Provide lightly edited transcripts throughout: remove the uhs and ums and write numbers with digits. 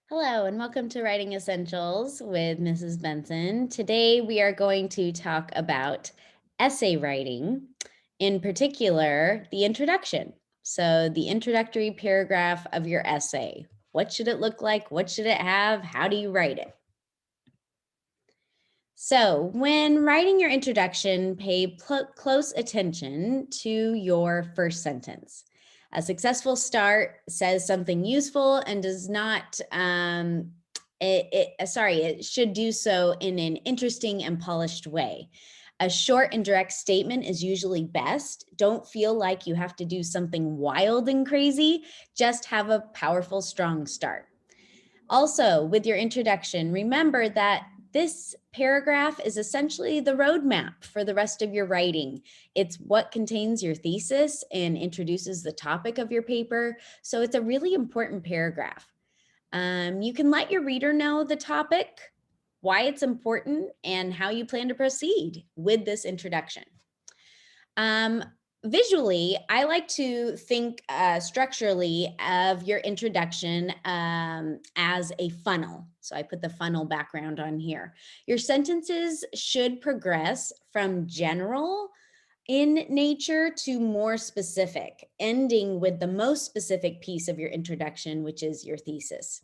Hello and welcome to Writing Essentials with Mrs. Benson. Today we are going to talk about essay writing, in particular, the introduction. So, the introductory paragraph of your essay. What should it look like? What should it have? How do you write it? So, when writing your introduction, pay close attention to your first sentence. A successful start says something useful and does not, it should do so in an interesting and polished way. A short and direct statement is usually best. Don't feel like you have to do something wild and crazy, just have a powerful, strong start. Also, with your introduction, remember that this paragraph is essentially the roadmap for the rest of your writing. It's what contains your thesis and introduces the topic of your paper. So it's a really important paragraph. You can let your reader know the topic, why it's important, and how you plan to proceed with this introduction. Um, Visually, I like to think structurally of your introduction as a funnel. So I put the funnel background on here. Your sentences should progress from general in nature to more specific, ending with the most specific piece of your introduction, which is your thesis.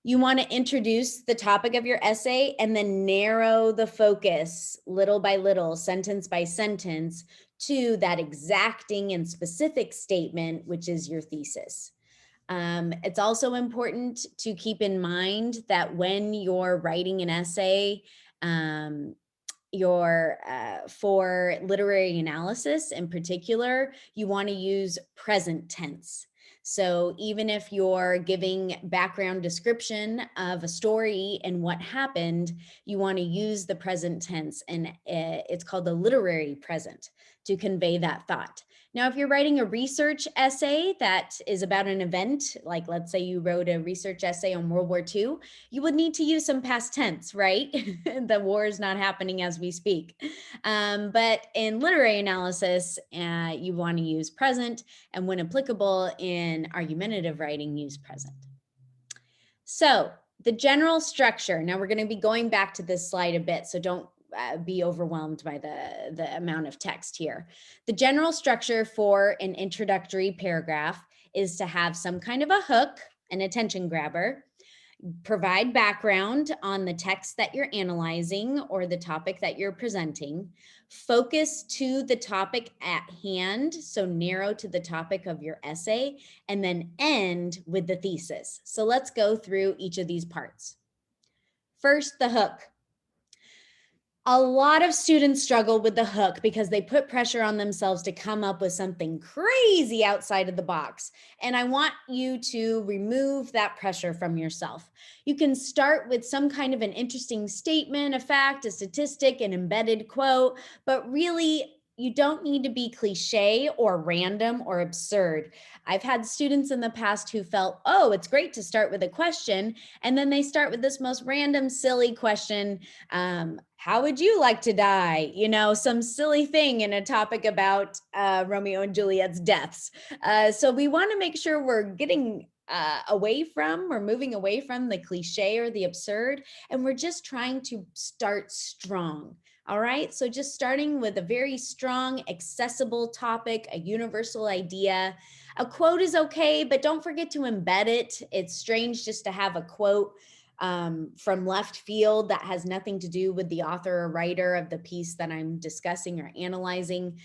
You want to introduce the topic of your essay and then narrow the focus little by little, sentence by sentence, to that exacting and specific statement, which is your thesis. It's also important to keep in mind that when you're writing an essay, for literary analysis in particular, you want to use present tense. So even if you're giving background description of a story and what happened, you want to use the present tense, and it's called the literary present to convey that thought. Now, if you're writing a research essay that is about an event, like let's say you wrote a research essay on World War II, you would need to use some past tense, right? The war is not happening as we speak. But in literary analysis, you want to use present, and when applicable in argumentative writing, use present. So the general structure, now we're going to be going back to this slide a bit, so don't be overwhelmed by the amount of text here. The general structure for an introductory paragraph is to have some kind of a hook, an attention grabber, provide background on the text that you're analyzing or the topic that you're presenting, focus to the topic at hand, so narrow to the topic of your essay, and then end with the thesis. So let's go through each of these parts. First, the hook. A lot of students struggle with the hook because they put pressure on themselves to come up with something crazy outside of the box. And I want you to remove that pressure from yourself. You can start with some kind of an interesting statement, a fact, a statistic, an embedded quote, but really, you don't need to be cliche or random or absurd. I've had students in the past who felt, oh, it's great to start with a question. And then they start with this most random, silly question. How would you like to die? You know, some silly thing in a topic about Romeo and Juliet's deaths. So we want to make sure we're getting we're moving away from the cliche or the absurd, and we're just trying to start strong. All right. So just starting with a very strong, accessible topic, a universal idea. A quote is okay, but don't forget to embed it. It's strange just to have a quote from left field that has nothing to do with the author or writer of the piece that I'm discussing or analyzing.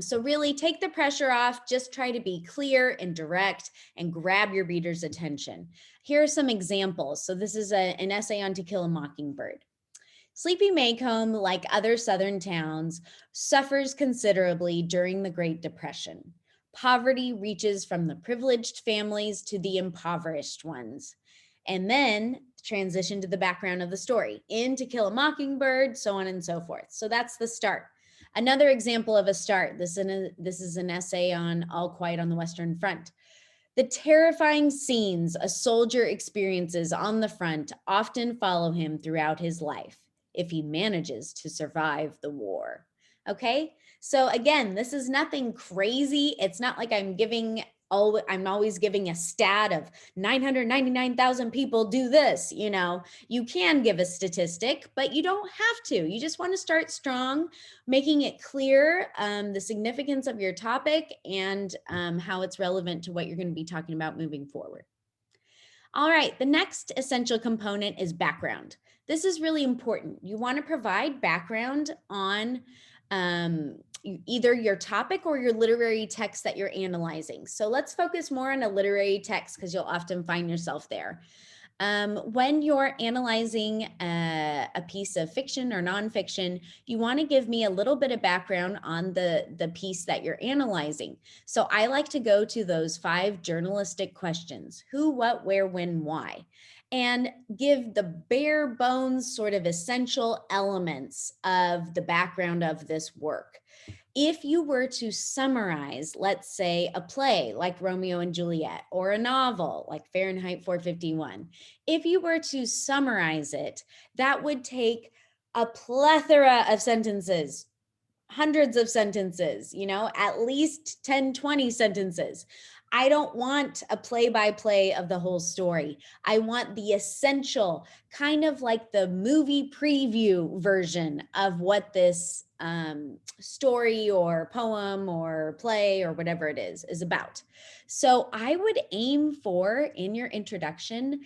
So really take the pressure off, just try to be clear and direct and grab your reader's attention. Here are some examples. So this is an essay on To Kill a Mockingbird. Sleepy Maycomb, like other Southern towns, suffers considerably during the Great Depression. Poverty reaches from the privileged families to the impoverished ones. And then transition to the background of the story, in To Kill a Mockingbird, so on and so forth. So that's the start. Another example of a start, this is an essay on All Quiet on the Western Front. The terrifying scenes a soldier experiences on the front often follow him throughout his life if he manages to survive the war. Okay, so again, this is nothing crazy. It's not like I'm giving I'm always giving a stat of 999,000 people do this. You can give a statistic, but you don't have to. You just want to start strong, making it clear the significance of your topic and how it's relevant to what you're going to be talking about moving forward. All right, the next essential component is background. This is really important. You want to provide background on either your topic or your literary text that you're analyzing. So let's focus more on a literary text because you'll often find yourself there. When you're analyzing a piece of fiction or nonfiction, you want to give me a little bit of background on the piece that you're analyzing. So I like to go to those 5 journalistic questions: who, what, where, when, why, and give the bare bones sort of essential elements of the background of this work. If you were to summarize, let's say, a play like Romeo and Juliet or a novel like Fahrenheit 451, if you were to summarize it, that would take a plethora of sentences, hundreds of sentences, at least 10, 20 sentences. I don't want a play-by-play of the whole story. I want the essential, kind of like the movie preview version of what this story or poem or play or whatever it is about. So I would aim for, in your introduction,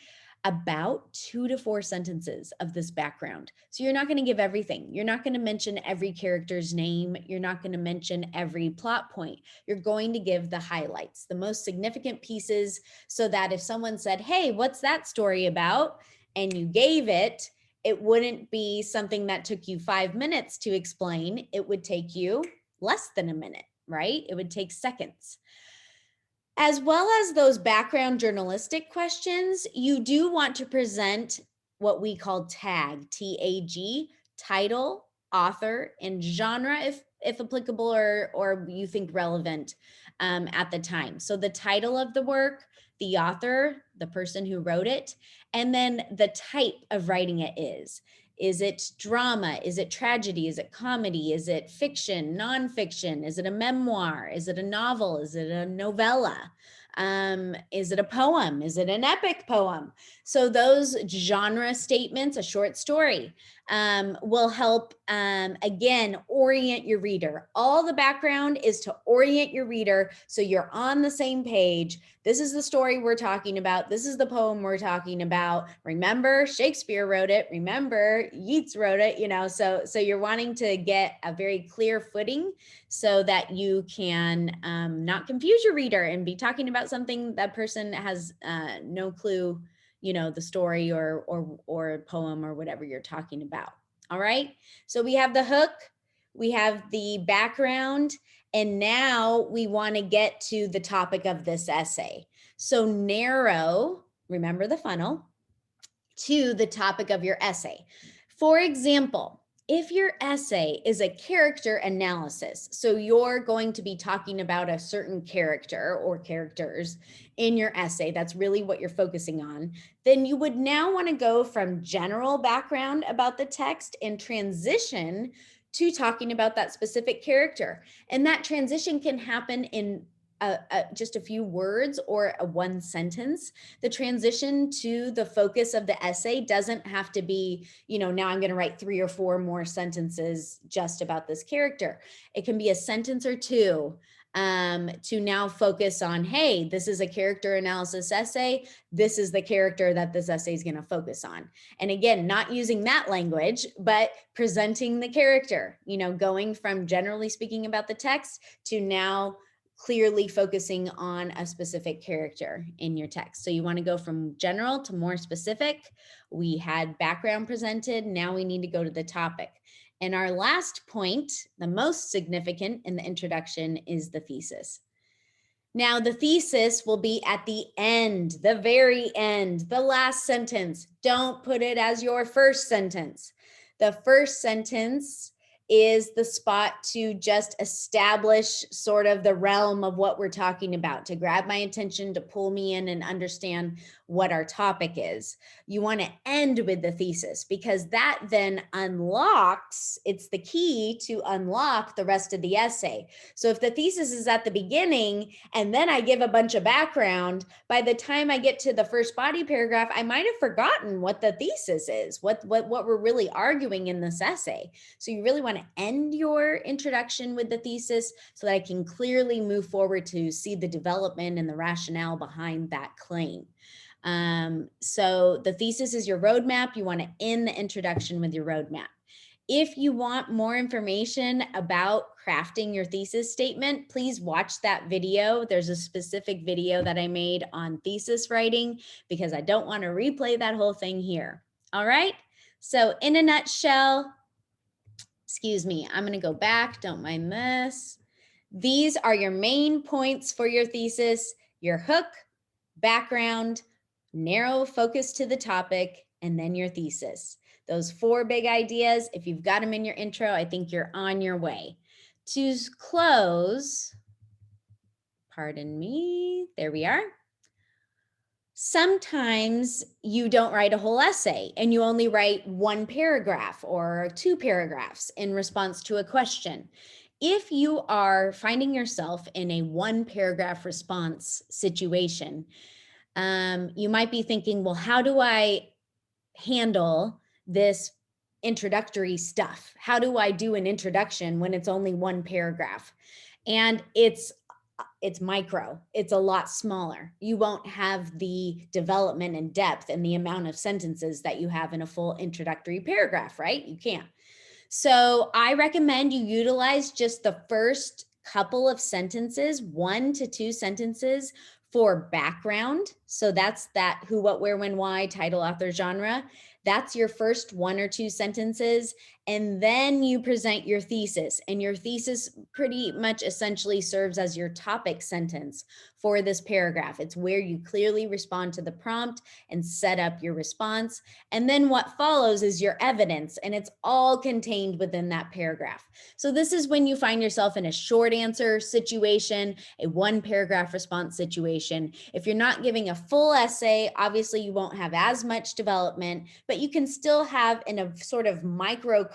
about 2 to 4 sentences of this background. So you're not going to give everything. You're not going to mention every character's name. You're not going to mention every plot point. You're going to give the highlights, the most significant pieces, so that if someone said, hey, what's that story about? And you gave it, it wouldn't be something that took you 5 minutes to explain. It would take you less than a minute, right? It would take seconds. As well as those background journalistic questions, you do want to present what we call TAG, T-A-G, title, author, and genre, if applicable or you think relevant at the time. So the title of the work, the author, the person who wrote it, and then the type of writing it is. Is it drama? Is it tragedy? Is it comedy? Is it fiction, nonfiction? Is it a memoir? Is it a novel? Is it a novella? Is it a poem? Is it an epic poem? So those genre statements, a short story, will help, again, orient your reader. All the background is to orient your reader so you're on the same page. This is the story we're talking about. This is the poem we're talking about. Remember, Shakespeare wrote it. Remember, Yeats wrote it, so you're wanting to get a very clear footing so that you can not confuse your reader and be talking about something that person has no clue, the story or poem or whatever you're talking about. All right. So we have the hook, we have the background, and now we want to get to the topic of this essay. So narrow, remember the funnel, to the topic of your essay. For example, if your essay is a character analysis, so you're going to be talking about a certain character or characters in your essay, that's really what you're focusing on, then you would now want to go from general background about the text and transition to talking about that specific character. And that transition can happen in just a few words or one sentence. The transition to the focus of the essay doesn't have to be, now I'm going to write 3 or 4 more sentences just about this character. It can be a sentence or 2 to now focus on, hey, this is a character analysis essay. This is the character that this essay is going to focus on. And again, not using that language, but presenting the character, going from generally speaking about the text to now clearly focusing on a specific character in your text. So you want to go from general to more specific. We had background presented. Now we need to go to the topic. And our last point, the most significant in the introduction, is the thesis. Now, the thesis will be at the end, the very end, the last sentence. Don't put it as your first sentence. The first sentence is the spot to just establish sort of the realm of what we're talking about, to grab my attention, to pull me in and understand what our topic is. You want to end with the thesis because that then unlocks, it's the key to unlock the rest of the essay. So if the thesis is at the beginning and then I give a bunch of background, by the time I get to the first body paragraph, I might have forgotten what the thesis is, what we're really arguing in this essay. So you really want to end your introduction with the thesis so that I can clearly move forward to see the development and the rationale behind that claim. So the thesis is your roadmap. You want to end the introduction with your roadmap. If you want more information about crafting your thesis statement, please watch that video. There's a specific video that I made on thesis writing because I don't want to replay that whole thing here. All right. So in a nutshell, excuse me, I'm going to go back. Don't mind this. These are your main points for your thesis: your hook, background, narrow focus to the topic, and then your thesis. Those 4 big ideas, if you've got them in your intro, I think you're on your way. To close, pardon me, there we are. Sometimes you don't write a whole essay and you only write 1 paragraph or 2 paragraphs in response to a question. If you are finding yourself in a 1 paragraph response situation, you might be thinking, well, how do I handle this introductory stuff? How do I do an introduction when it's only 1 paragraph? And it's micro, it's a lot smaller. You won't have the development and depth and the amount of sentences that you have in a full introductory paragraph, right? You can't. So I recommend you utilize just the first couple of sentences, 1 to 2 sentences for background. So that's that who, what, where, when, why, title, author, genre. That's your first 1 or 2 sentences. And then you present your thesis, and your thesis pretty much essentially serves as your topic sentence for this paragraph. It's where you clearly respond to the prompt and set up your response. And then what follows is your evidence, and it's all contained within that paragraph. So this is when you find yourself in a short answer situation, a 1 paragraph response situation. If you're not giving a full essay, obviously you won't have as much development, but you can still have in a sort of microcosm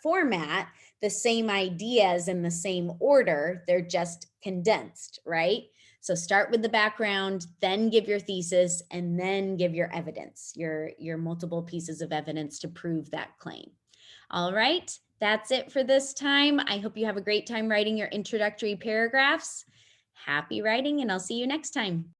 format the same ideas in the same order. They're just condensed, right? So start with the background, then give your thesis, and then give your evidence, your multiple pieces of evidence to prove that claim. All right, that's it for this time. I hope you have a great time writing your introductory paragraphs. Happy writing, and I'll see you next time.